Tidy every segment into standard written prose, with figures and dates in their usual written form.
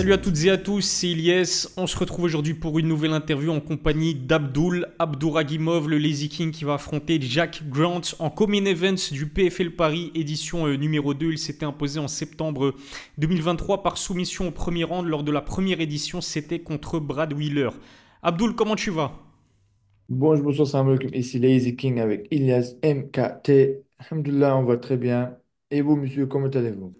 Salut à toutes et à tous, c'est Ilyes. On se retrouve aujourd'hui pour une nouvelle interview en compagnie d'Abdul Abdouragimov, le Lazy King qui va affronter Jack Grant en Common Events du PFL Paris édition numéro 2. Il s'était imposé en septembre 2023 par soumission au premier round lors de la première édition. C'était contre Brad Wheeler. Abdul, comment tu vas? Bonjour, bonsoir, salam alaikum. Ici Lazy King avec Ilyas MKT. Alhamdulillah, on va très bien. Et vous, monsieur, comment allez-vous?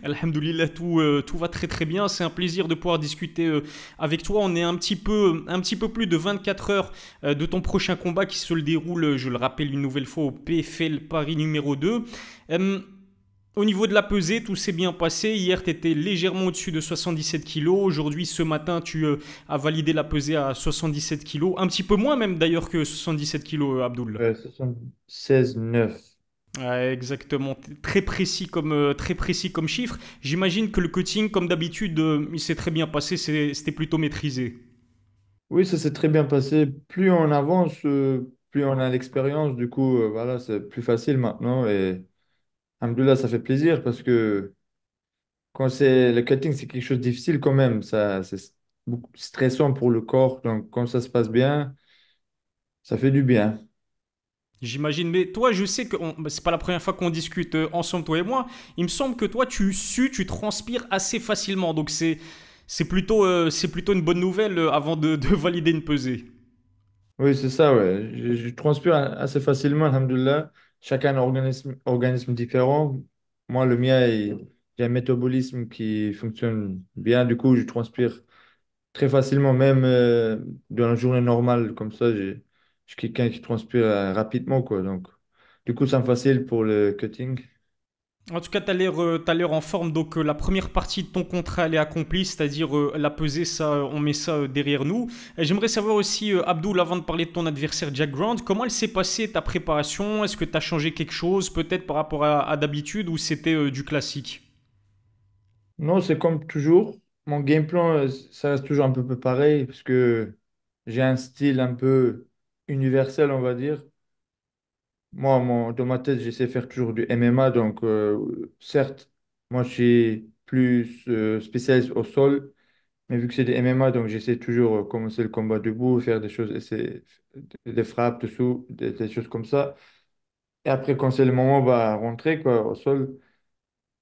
Alhamdoulilah, tout va très très bien. C'est un plaisir de pouvoir discuter avec toi. On est un petit peu plus de 24 heures de ton prochain combat qui se le déroule, je le rappelle une nouvelle fois, au PFL Paris numéro 2. Euh, Au niveau de la pesée, tout s'est bien passé. Hier, tu étais légèrement au-dessus de 77 kilos. Aujourd'hui, ce matin, tu as validé la pesée à 77 kilos. Un petit peu moins même d'ailleurs que 77 kilos, Abdoul. 76-9. Ouais, exactement, très précis comme chiffre. J'imagine que le cutting, comme d'habitude, il s'est très bien passé, c'était plutôt maîtrisé. Oui, ça s'est très bien passé. Plus on avance, plus on a l'expérience. Du coup, voilà, c'est plus facile maintenant. Et alhamdulillah, ça fait plaisir parce que quand c'est le cutting, c'est quelque chose de difficile quand même. Ça, c'est beaucoup stressant pour le corps. Donc, quand ça se passe bien, ça fait du bien. J'imagine, mais toi, je sais que bah, c'est pas la première fois qu'on discute ensemble, toi et moi. Il me semble que toi, tu transpires assez facilement, donc c'est plutôt une bonne nouvelle avant de valider une pesée. Oui, c'est ça, ouais. Je transpire assez facilement, alhamdoulilah. Chacun a un organisme différent. Moi, le mien, j'ai un métabolisme qui fonctionne bien. Du coup, je transpire très facilement, même dans la journée normale. Comme ça, je suis quelqu'un qui transpire rapidement, quoi. Donc, du coup, ça me facile pour le cutting. En tout cas, t'as l'air en forme. Donc, la première partie de ton contrat, elle est accomplie, c'est-à-dire la pesée, ça, on met ça derrière nous. J'aimerais savoir aussi, Abdoul, avant de parler de ton adversaire Jack Grant, comment elle s'est passée ta préparation? Est-ce que tu as changé quelque chose, peut-être par rapport à d'habitude, ou c'était du classique? Non, c'est comme toujours. Mon game plan, ça reste toujours un peu pareil, parce que j'ai un style un peu universel, on va dire. Moi, dans ma tête, j'essaie de faire toujours du MMA. Donc, certes, moi, je suis plus spécialiste au sol. Mais vu que c'est des MMA, donc j'essaie toujours de commencer le combat debout, faire des choses, des frappes dessous, des choses comme ça. Et après, quand c'est le moment, bah, rentrer quoi, au sol.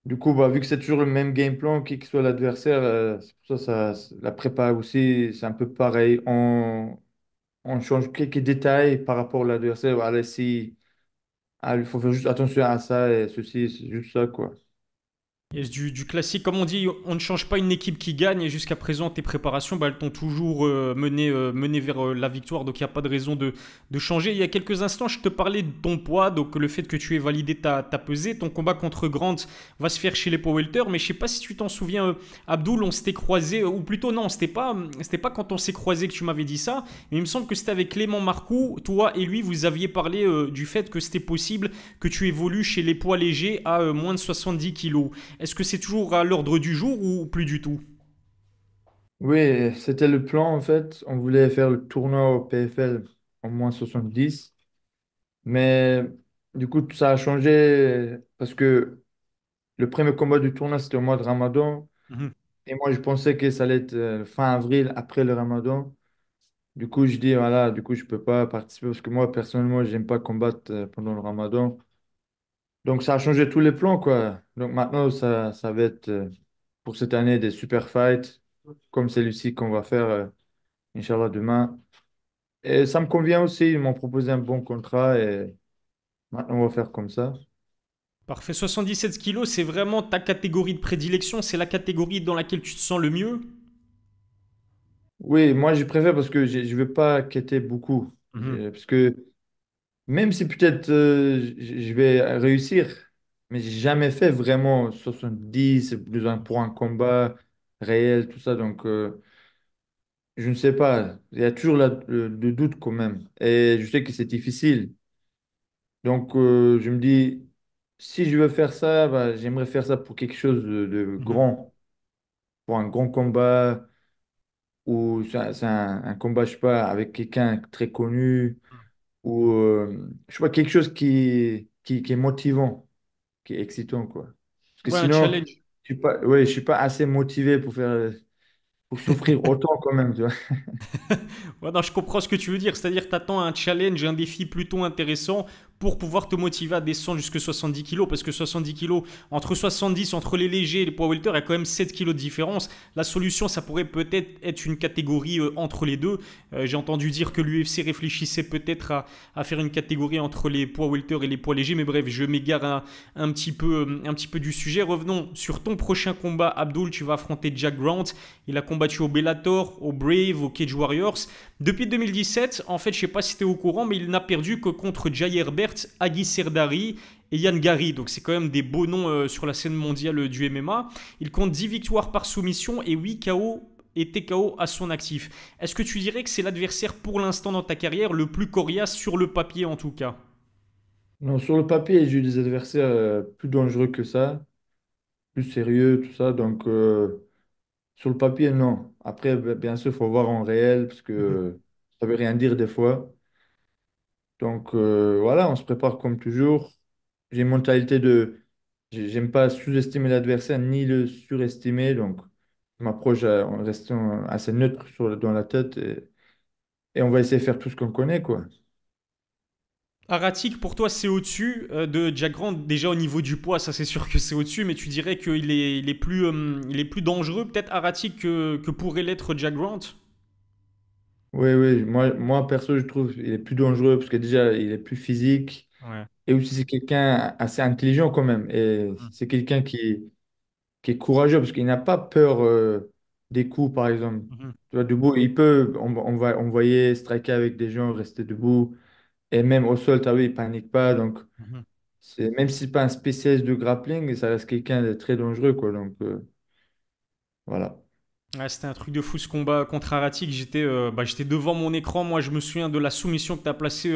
Du coup, bah, vu que c'est toujours le même game plan, qui que soit l'adversaire, c'est pour ça, la prépa aussi, c'est un peu pareil. On change quelques détails par rapport à l'adversaire. Voilà, si. Ah, il faut faire juste attention à ça et ceci, c'est juste ça, quoi. Et du classique, comme on dit, on ne change pas une équipe qui gagne. Et jusqu'à présent, tes préparations, bah, elles t'ont toujours mené vers la victoire. Donc, il n'y a pas de raison de changer. Il y a quelques instants, je te parlais de ton poids. Donc, le fait que tu aies validé ta pesée. Ton combat contre Grant va se faire chez les powerlifters. Mais je sais pas si tu t'en souviens, Abdoul, on s'était croisé. Ou plutôt, non, c'était pas quand on s'est croisé que tu m'avais dit ça. Mais il me semble que c'était avec Clément Marcoux. Toi et lui, vous aviez parlé du fait que c'était possible que tu évolues chez les poids légers à moins de 70 kilos. Est-ce que c'est toujours à l'ordre du jour ou plus du tout? Oui, c'était le plan, en fait. On voulait faire le tournoi au PFL en -70. Mais du coup, ça a changé parce que le premier combat du tournoi, c'était au mois de Ramadan. Mhm. Et moi, je pensais que ça allait être fin avril, après le Ramadan. Du coup, je dis, voilà, du coup, je peux pas participer parce que moi, personnellement, j'aime pas combattre pendant le Ramadan. Donc, ça a changé tous les plans, quoi. Donc, maintenant, ça va être pour cette année des super fights, comme celui-ci qu'on va faire, Inch'Allah, demain. Et ça me convient aussi. Ils m'ont proposé un bon contrat et maintenant, on va faire comme ça. Parfait. 77 kilos, c'est vraiment ta catégorie de prédilection. C'est la catégorie dans laquelle tu te sens le mieux. Oui, moi, je préfère parce que je ne veux pas quitter beaucoup. Mhm. Parce que même si peut-être je vais réussir, mais j'ai jamais fait vraiment 70 besoin pour un combat réel, tout ça. Donc, je ne sais pas. Il y a toujours le doute quand même. Et je sais que c'est difficile. Donc, je me dis, si je veux faire ça, bah, j'aimerais faire ça pour quelque chose de Mhm. grand, pour un grand combat, ou c'est un combat, je sais pas, avec quelqu'un de très connu, ou je sais pas, quelque chose qui est motivant, qui est excitant, quoi. Parce que Ouais, un sinon, challenge. je suis pas assez motivé pour faire, pour souffrir autant quand même, tu vois. Ouais, non, je comprends ce que tu veux dire. C'est-à-dire que tu attends un challenge, un défi plutôt intéressant pour pouvoir te motiver à descendre jusque 70 kilos. Parce que 70 kilos, entre 70, entre les légers et les poids welter, il y a quand même 7 kilos de différence. La solution, ça pourrait peut-être être une catégorie entre les deux. J'ai entendu dire que l'UFC réfléchissait peut-être à faire une catégorie entre les poids welter et les poids légers. Mais bref, je m'égare un petit peu du sujet. Revenons sur ton prochain combat, Abdul. Tu vas affronter Jack Grant. Il a combattu au Bellator, au Brave, au Cage Warriors. Depuis 2017, en fait, je sais pas si tu es au courant, mais il n'a perdu que contre Jai Herbert, Agi Serdari et Yann Gary. Donc c'est quand même des beaux noms sur la scène mondiale du MMA. Il compte 10 victoires par soumission et 8 KO et TKO à son actif. Est-ce que tu dirais que c'est l'adversaire pour l'instant dans ta carrière le plus coriace sur le papier en tout cas? Non, sur le papier, j'ai eu des adversaires plus dangereux que ça, plus sérieux, tout ça. Donc, sur le papier, non. Après, bien sûr, il faut voir en réel, parce Mhm. que ça veut rien dire des fois. Donc, voilà, on se prépare comme toujours. J'ai une mentalité j'aime pas sous-estimer l'adversaire ni le surestimer. Donc, je m'approche en restant assez neutre dans la tête et on va essayer de faire tout ce qu'on connaît, quoi. Aratic, pour toi, c'est au-dessus de Jack Grant. Déjà au niveau du poids, ça c'est sûr que c'est au-dessus, mais tu dirais il est plus dangereux, peut-être Aratic que pourrait l'être Jack Grant. Oui, oui, moi perso, je trouve qu'il est plus dangereux parce que déjà, il est plus physique Ouais. et aussi c'est quelqu'un assez intelligent quand même. Et Mhm. c'est quelqu'un qui est courageux parce qu'il n'a pas peur des coups, par exemple. Mhm. Tu vois, debout, on va envoyer, striker avec des gens, rester debout. Et même au sol, tu as vu, il panique pas. Donc, Mhm. même si c'est pas un spécialiste de grappling, ça reste quelqu'un de très dangereux, quoi. Donc, voilà. Ouais, c'était un truc de fou ce combat contre Aratic. J'étais devant mon écran. Moi, je me souviens de la soumission que tu as placée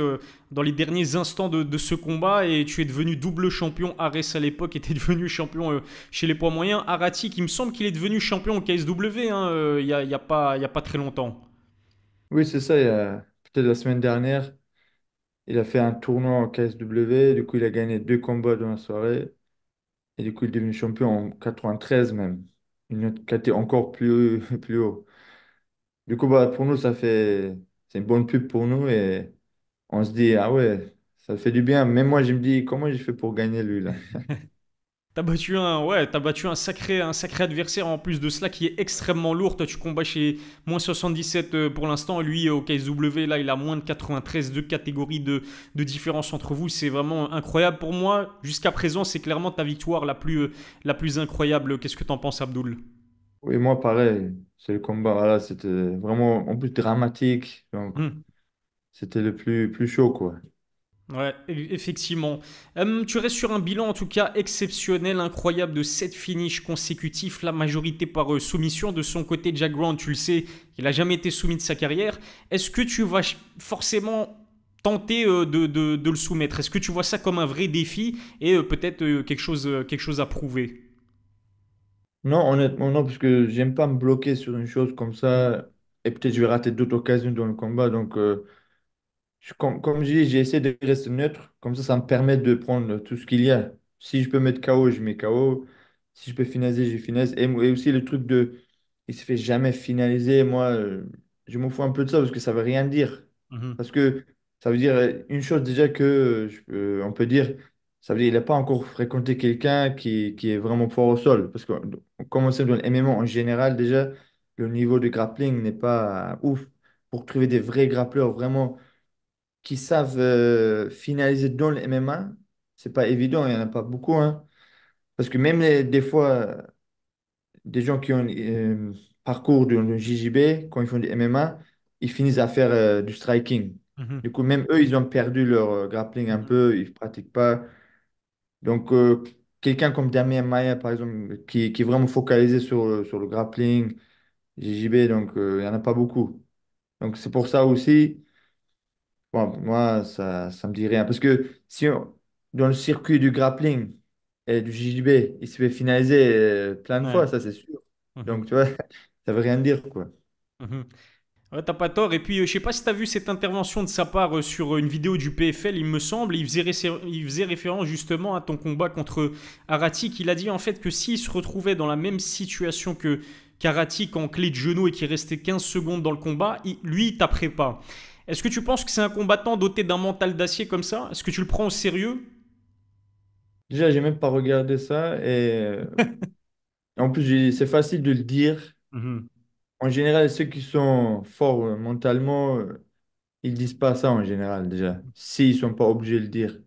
dans les derniers instants de ce combat. Et tu es devenu double champion. Ares à l'époque était devenu champion chez les poids moyens. Aratic, il me semble qu'il est devenu champion au KSW hein, il y a pas très longtemps. Oui, c'est ça. Il y a peut-être la semaine dernière, il a fait un tournoi en KSW. Du coup, il a gagné 2 combats dans la soirée. Et du coup, il est devenu champion en 93 même. Une autre caté encore plus, plus haut. Du coup, bah, pour nous, c'est une bonne pub pour nous et on se dit, ah ouais, ça fait du bien. Même moi, je me dis, comment j'ai fait pour gagner lui là? T'as battu un sacré adversaire en plus de cela qui est extrêmement lourd. Toi, tu combats chez moins 77 pour l'instant. Lui, au KSW, là, il a moins de 93, deux catégories de différence entre vous. C'est vraiment incroyable pour moi. Jusqu'à présent, c'est clairement ta victoire la plus incroyable. Qu'est-ce que t'en penses, Abdul? Oui, moi, pareil. C'est le combat, voilà, c'était vraiment en plus dramatique. Donc, Hmm. c'était le plus chaud, quoi. Ouais, effectivement. Tu restes sur un bilan en tout cas exceptionnel, incroyable de 7 finishes consécutifs, la majorité par soumission. De son côté, Jack Grant, tu le sais, il n'a jamais été soumis de sa carrière. Est-ce que tu vas forcément tenter de le soumettre? Est-ce que tu vois ça comme un vrai défi et peut-être quelque chose à prouver? Non, honnêtement, non, parce que j'aime pas me bloquer sur une chose comme ça. Et peut-être je vais rater d'autres occasions dans le combat. Donc, comme je dis, j'ai essayé de rester neutre. Comme ça me permet de prendre tout ce qu'il y a. Si je peux mettre KO, je mets KO. Si je peux finaliser, je finalise. Et aussi le truc de, il se fait jamais finaliser. Moi, je m'en fous un peu de ça parce que ça veut rien dire. Mhm, Parce que ça veut dire une chose déjà que on peut dire, ça veut dire qu'il n'a pas encore fréquenté quelqu'un qui est vraiment fort au sol. Parce qu'on commence dans le MMA en général, déjà, le niveau de grappling n'est pas ouf. Pour trouver des vrais grappleurs vraiment qui savent finaliser dans le MMA, c'est pas évident, il n'y en a pas beaucoup, hein. Parce que même des fois, des gens qui ont un parcours de le JJB, quand ils font du MMA, ils finissent à faire du striking. mhm, Du coup, même eux, ils ont perdu leur grappling un mhm. peu, ils ne pratiquent pas. Donc, quelqu'un comme Damien Maia, par exemple, qui est vraiment focalisé sur le grappling, JJB, donc il n'y en a pas beaucoup. Donc, c'est pour ça aussi. Bon, moi, ça me dit rien. Parce que si dans le circuit du grappling et du JJB, il se fait finaliser plein de Ouais, fois, ça c'est sûr. mhm, Donc, tu vois, ça veut rien dire, quoi. mhm. Ouais, t'as pas tort. Et puis, je sais pas si t'as vu cette intervention de sa part sur une vidéo du PFL, il me semble. Il faisait référence justement à ton combat contre Aratik. Il a dit en fait que s'il se retrouvait dans la même situation que qu'Aratik en clé de genou et qu'il restait 15 secondes dans le combat, lui, il taperait pas. Est-ce que tu penses que c'est un combattant doté d'un mental d'acier comme ça? Est-ce que tu le prends au sérieux? Déjà, j'ai même pas regardé ça et en plus, c'est facile de le dire. Mhm. En général, ceux qui sont forts mentalement, ils disent pas ça en général déjà, s'ils sont pas obligés de le dire.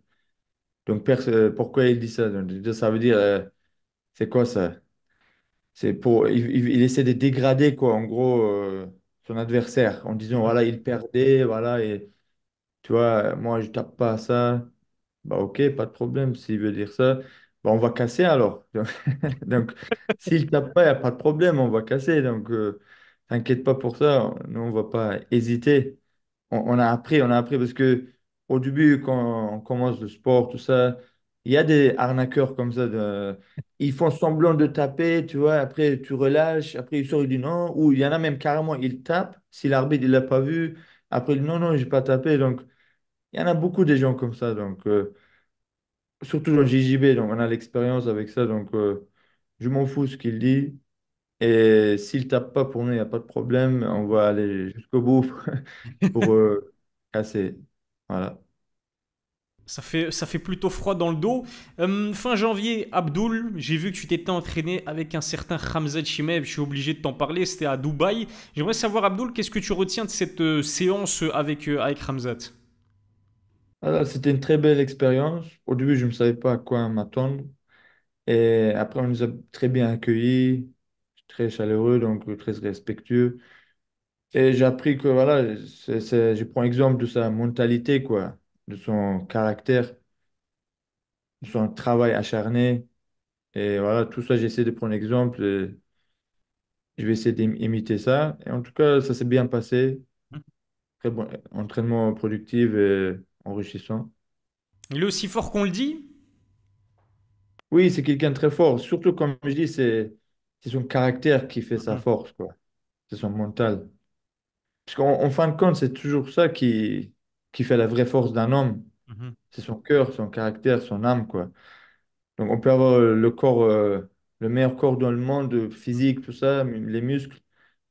Donc, pourquoi il dit ça? Donc, déjà, ça veut dire, c'est quoi ça? C'est pour, il essaie de dégrader, quoi, en gros, son adversaire en disant, Mhm. voilà, il perdait, voilà, et tu vois, moi, je tape pas à ça. Bah, ok, pas de problème. S'il veut dire ça, bah, on va casser alors. Donc, s'il tape pas, il n'y a pas de problème, on va casser. Donc, t'inquiète pas pour ça. Nous, on va pas hésiter. On a appris parce que au début, quand on commence le sport, tout ça, il y a des arnaqueurs comme ça. Ils font semblant de taper, tu vois. Après, tu relâches. Après, il sort, il dit non. Ou il y en a même carrément, il tape. Si l'arbitre il l'a pas vu, après, il dit non, non, j'ai pas tapé. Donc, il y en a beaucoup des gens comme ça. Donc, surtout dans JJB, donc on a l'expérience avec ça. Donc, je m'en fous ce qu'il dit. Et s'il tape pas pour nous, il n'y a pas de problème. On va aller jusqu'au bout pour casser. Voilà. Ça fait plutôt froid dans le dos. Fin janvier, Abdul, j'ai vu que tu t'étais entraîné avec un certain Khamzat Chimev. Je suis obligé de t'en parler. C'était à Dubaï. J'aimerais savoir, Abdul, qu'est-ce que tu retiens de cette séance avec Khamzat? Voilà, c'était une très belle expérience. Au début, je ne savais pas à quoi m'attendre. Et après, on nous a très bien accueillis, très chaleureux, donc très respectueux. Et j'ai appris que, voilà, je prends exemple de sa mentalité, quoi, de son caractère, de son travail acharné. Et voilà, tout ça, j'essaie de prendre exemple. Et je vais essayer d'imiter ça. Et en tout cas, ça s'est bien passé. Très bon entraînement productif et enrichissant. Il est aussi fort qu'on le dit? Oui, c'est quelqu'un de très fort. Surtout, comme je dis, c'est son caractère qui fait sa Mhm, force, quoi. C'est son mental. Parce qu'en fin de compte, c'est toujours ça qui fait la vraie force d'un homme. mhm, C'est son cœur, son caractère, son âme, quoi. Donc, on peut avoir le corps, le meilleur corps dans le monde, physique, tout ça, les muscles.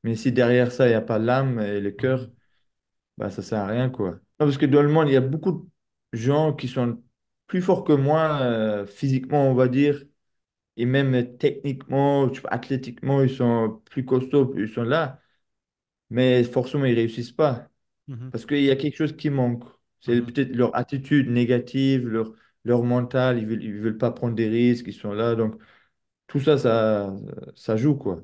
Mais si derrière ça, il n'y a pas l'âme et le cœur, mhm, bah, ça sert à rien, quoi. Non, parce que dans le monde, il y a beaucoup de gens qui sont plus forts que moi, physiquement, on va dire, et même techniquement, tu vois, athlétiquement, ils sont plus costauds, ils sont là, mais forcément, ils réussissent pas. mhm, Parce qu'il y a quelque chose qui manque. C'est mhm. peut-être leur attitude négative, leur mental, ils veulent pas prendre des risques, ils sont là. Donc, tout ça, ça joue, quoi.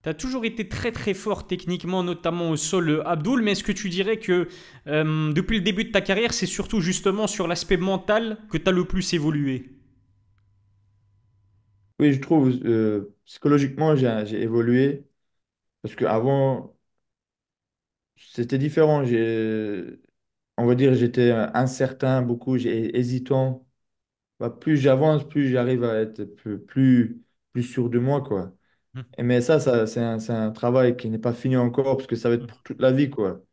T'as toujours été très très fort techniquement, notamment au sol, Abdul, mais est-ce que tu dirais que depuis le début de ta carrière, c'est surtout justement sur l'aspect mental que tu as le plus évolué? Oui, je trouve, psychologiquement, j'ai évolué. Parce qu'avant, c'était différent. On va dire, j'étais incertain beaucoup, j'ai hésitant. Bah, plus j'avance, plus j'arrive à être plus sûr de moi, quoi. Mais ça c'est un travail qui n'est pas fini encore parce que ça va être pour toute la vie, quoi.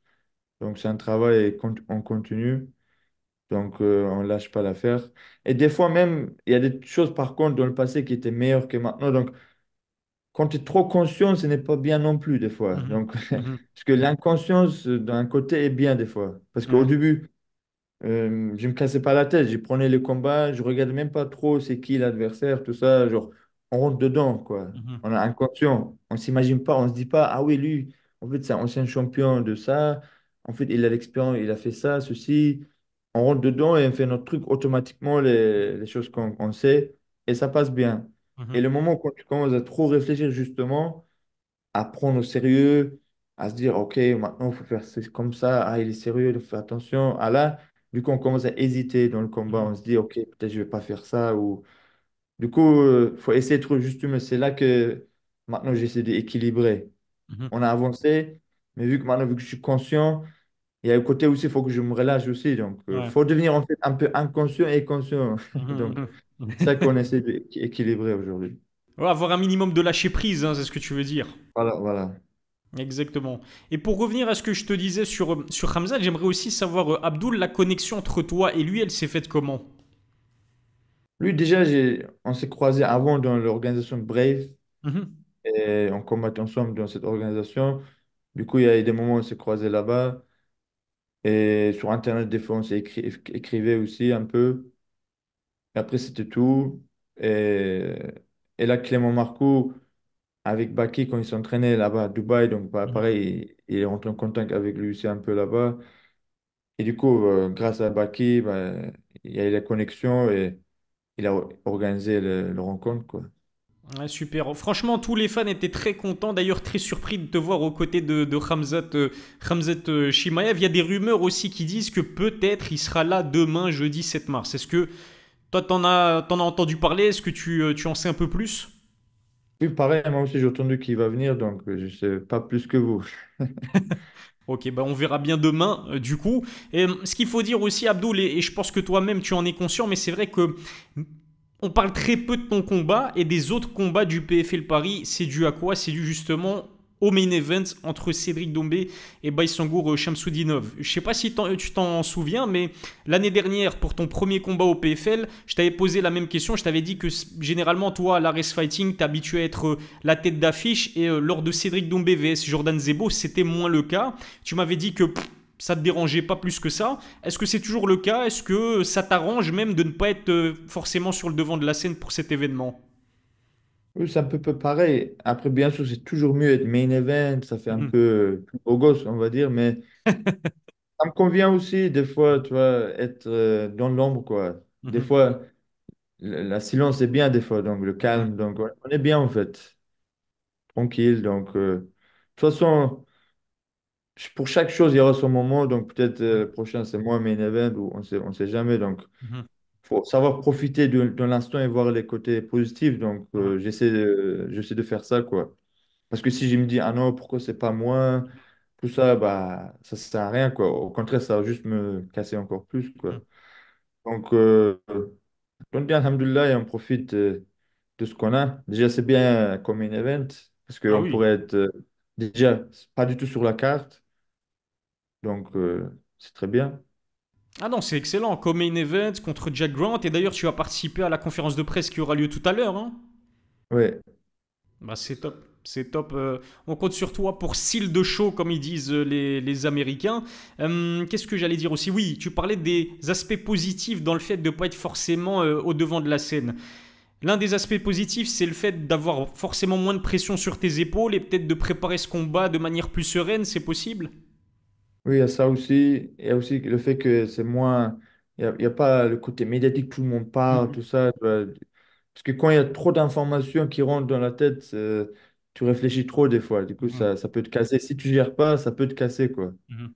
Donc, c'est un travail en continu. Donc, on ne lâche pas l'affaire. Et des fois même, il y a des choses, par contre, dans le passé qui étaient meilleures que maintenant. Donc, quand tu es trop conscient, ce n'est pas bien non plus, des fois. Mhm, Donc, mhm, parce que l'inconscience, d'un côté, est bien, des fois. Parce qu'au ouais, début, je me cassais pas la tête, je prenais les combats, je regardais même pas trop c'est qui l'adversaire, tout ça, genre on rentre dedans quoi. mhm, On est inconscient, on s'imagine pas, on se dit pas ah oui lui, en fait c'est un ancien champion de ça, en fait il a l'expérience, il a fait ça, ceci. On rentre dedans et on fait notre truc automatiquement les choses qu'on sait et ça passe bien. Et mhm, le moment quand tu commences à trop réfléchir justement à prendre au sérieux, à se dire, OK, maintenant, il faut faire comme ça. Ah, il est sérieux, il faut faire attention. Ah là, du coup, on commence à hésiter dans le combat. mhm, On se dit, OK, peut-être je vais pas faire ça. Ou... Du coup, il faut essayer de trouver juste, mais c'est là que maintenant, j'essaie d'équilibrer. mhm, On a avancé, mais vu que je suis conscient, il y a un côté aussi, il faut que je me relâche aussi. Donc, il ouais, faut devenir en fait un peu inconscient et conscient. Donc, mhm, mhm. c'est ça qu'on essaie d'équilibrer aujourd'hui. Ouais, avoir un minimum de lâcher prise, hein, c'est ce que tu veux dire. Voilà, voilà. Exactement. Et pour revenir à ce que je te disais sur Hamza, j'aimerais aussi savoir, Abdul, la connexion entre toi et lui, elle s'est faite comment? Lui, déjà, on s'est croisés avant dans l'organisation Brave Mhm. et on combattait ensemble dans cette organisation. Du coup, il y a eu des moments où on s'est croisés là-bas. Et sur Internet, des fois, on s'est écrivait aussi un peu. Et après, c'était tout. Et, et là, Clément Marcoux, avec Baki, quand il s'entraînait là-bas à Dubaï, donc bah, Mhm. pareil, il est rentré en contact avec lui aussi un peu là-bas. Et du coup, grâce à Baki, bah, il y a eu la connexion et il a organisé le rencontre, quoi. Ouais, super. Franchement, tous les fans étaient très contents, d'ailleurs très surpris de te voir aux côtés de Khamzat Chimaev. Il y a des rumeurs aussi qui disent que peut-être il sera là demain, jeudi 7 mars. Est-ce que toi, t'en as entendu parler? Est-ce que tu en sais un peu plus? Oui, pareil, moi aussi, j'ai entendu qu'il va venir, donc je sais pas plus que vous. Ok, bah on verra bien demain, du coup. Et ce qu'il faut dire aussi, Abdoul, et je pense que toi-même tu en es conscient, mais c'est vrai que on parle très peu de ton combat et des autres combats du PFL Paris. C'est dû à quoi? C'est dû justement au main event entre Cédric Doumbé et Baïsangour Shamsudinov. Je sais pas si tu t'en souviens, mais l'année dernière, pour ton premier combat au PFL, je t'avais posé la même question. Je t'avais dit que généralement, toi, à l'Ares Fighting, t'es habitué à être la tête d'affiche et lors de Cédric Doumbé vs Jordan Zebo, c'était moins le cas. Tu m'avais dit que ça te dérangeait pas plus que ça. Est-ce que c'est toujours le cas? Est-ce que ça t'arrange même de ne pas être forcément sur le devant de la scène pour cet événement? Oui, c'est un peu pareil. Après, bien sûr, c'est toujours mieux être main event, ça fait un Mhm. peu plus beau gosse, on va dire, mais ça me convient aussi, des fois, tu vois, être dans l'ombre, quoi. Des Mhm. fois, la silence est bien, des fois, donc le Mhm. calme, donc on est bien, en fait, tranquille. Donc, de toute façon, pour chaque chose, il y aura son moment, donc peut-être le prochain, c'est moi, main event, ou on sait jamais. Donc, Mhm. faut savoir profiter de l'instant et voir les côtés positifs. Donc, Mhm. j'essaie de faire ça, quoi. Parce que si je me dis, ah non, pourquoi c'est pas moi, tout ça, bah, ça sert à rien, quoi. Au contraire, ça va juste me casser encore plus, quoi. Mhm. Donc, on dit alhamdoulilah et on profite de ce qu'on a. Déjà, c'est bien comme un event, parce Ah qu'on oui. pourrait être déjà pas du tout sur la carte. Donc, c'est très bien. Ah non, c'est excellent. Comme main event contre Jack Grant. Et d'ailleurs, tu vas participer à la conférence de presse qui aura lieu tout à l'heure, hein. Ouais. Bah, c'est top. C'est top. On compte sur toi pour seal de show, comme ils disent les Américains. Qu'est-ce que j'allais dire aussi? Oui, tu parlais des aspects positifs dans le fait de ne pas être forcément au devant de la scène. L'un des aspects positifs, c'est le fait d'avoir forcément moins de pression sur tes épaules et peut-être de préparer ce combat de manière plus sereine, c'est possible? Oui, il y a ça aussi. Il y a aussi le fait que c'est moins. Il y a pas le côté médiatique, tout le monde parle, Mhm. tout ça. Tu vois. Parce que quand il y a trop d'informations qui rentrent dans la tête, tu réfléchis trop des fois. Du coup, Mhm. ça peut te casser. Si tu gères pas, ça peut te casser, quoi. Mhm.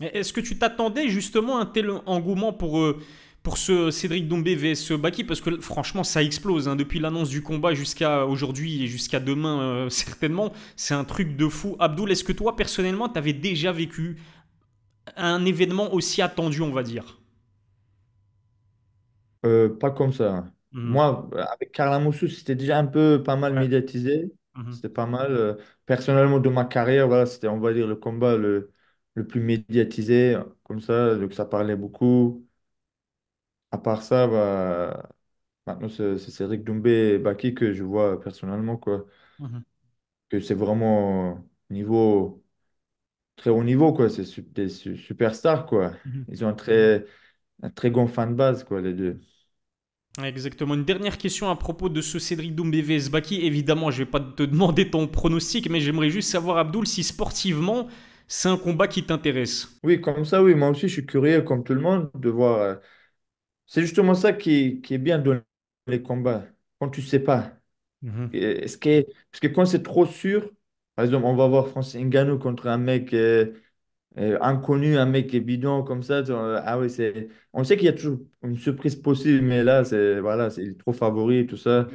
Est-ce que tu t'attendais justement à un tel engouement pour ce Cédric Doumbé vs Baki? Parce que franchement, ça explose, hein. Depuis l'annonce du combat jusqu'à aujourd'hui et jusqu'à demain, certainement. C'est un truc de fou. Abdoul, est-ce que toi, personnellement, t'avais déjà vécu un événement aussi attendu, on va dire? Pas comme ça. Mhm. Moi, avec Karl Moussou, c'était déjà un peu pas mal Ouais. médiatisé. Mhm. C'était pas mal. Personnellement, de ma carrière, voilà, c'était, on va dire, le combat le plus médiatisé, comme ça. Donc, ça parlait beaucoup. À part ça, bah, maintenant, c'est Cédric Doumbé et Baki que je vois personnellement, quoi. Mhm. Que c'est vraiment niveau, très haut niveau, quoi. C'est des superstars, quoi. Mhm. Ils ont un très grand fan base, quoi, les deux. Exactement. Une dernière question à propos de ce Cédric Doumbé vs Baki. Évidemment, je vais pas te demander ton pronostic, mais j'aimerais juste savoir, Abdoul, si sportivement, c'est un combat qui t'intéresse. Oui, comme ça, oui, moi aussi, je suis curieux, comme tout le monde, de voir. C'est justement ça qui est bien dans les combats. Quand tu sais pas. Mhm. Parce que quand c'est trop sûr, par exemple, on va voir Francis Ngannou contre un mec inconnu, un mec qui est bidon comme ça. Ah oui, on sait qu'il y a toujours une surprise possible, mais là, voilà, il est trop favori et tout ça.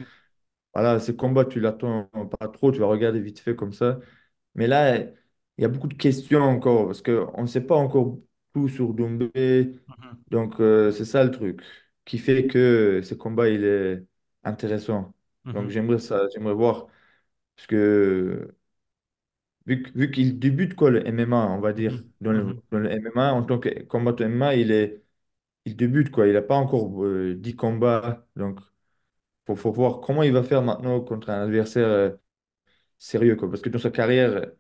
Voilà, ces combats, tu l'attends pas trop, tu vas regarder vite fait comme ça. Mais là, il y a beaucoup de questions encore, parce qu'on ne sait pas encore tout sur Doumbé. Mhm. Donc, c'est ça le truc qui fait que ce combat, il est intéressant. Donc, Mhm. j'aimerais voir. Parce que vu qu'il débute quoi, le MMA, on va dire, Mhm, mhm, dans le MMA, en tant que combattant MMA, il débute quoi. Il n'a pas encore 10 combats. Donc, faut voir comment il va faire maintenant contre un adversaire sérieux quoi. Parce que dans sa carrière,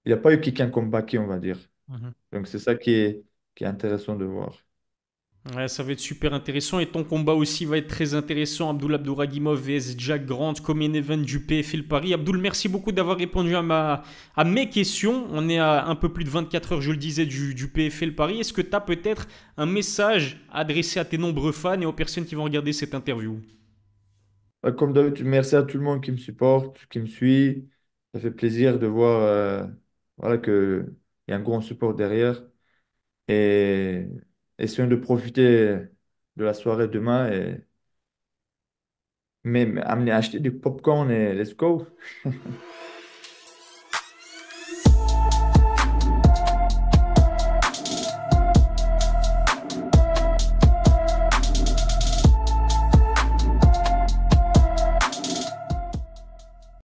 il n'a pas eu quelqu'un comme Baki, on va dire. mhm. Donc, c'est ça qui est intéressant de voir. Ouais, ça va être super intéressant et ton combat aussi va être très intéressant. Abdul Abdouragimov vs Jack Grant, comme main event du PFL Paris. Abdul, merci beaucoup d'avoir répondu à mes questions. On est à un peu plus de 24 heures, je le disais, du PFL Paris. Est-ce que tu as peut-être un message adressé à tes nombreux fans et aux personnes qui vont regarder cette interview? Comme d'habitude, merci à tout le monde qui me supporte, qui me suit. Ça fait plaisir de voir voilà, qu'il y a un grand support derrière. Et essayons de profiter de la soirée demain et même amener acheter du popcorn et let's go.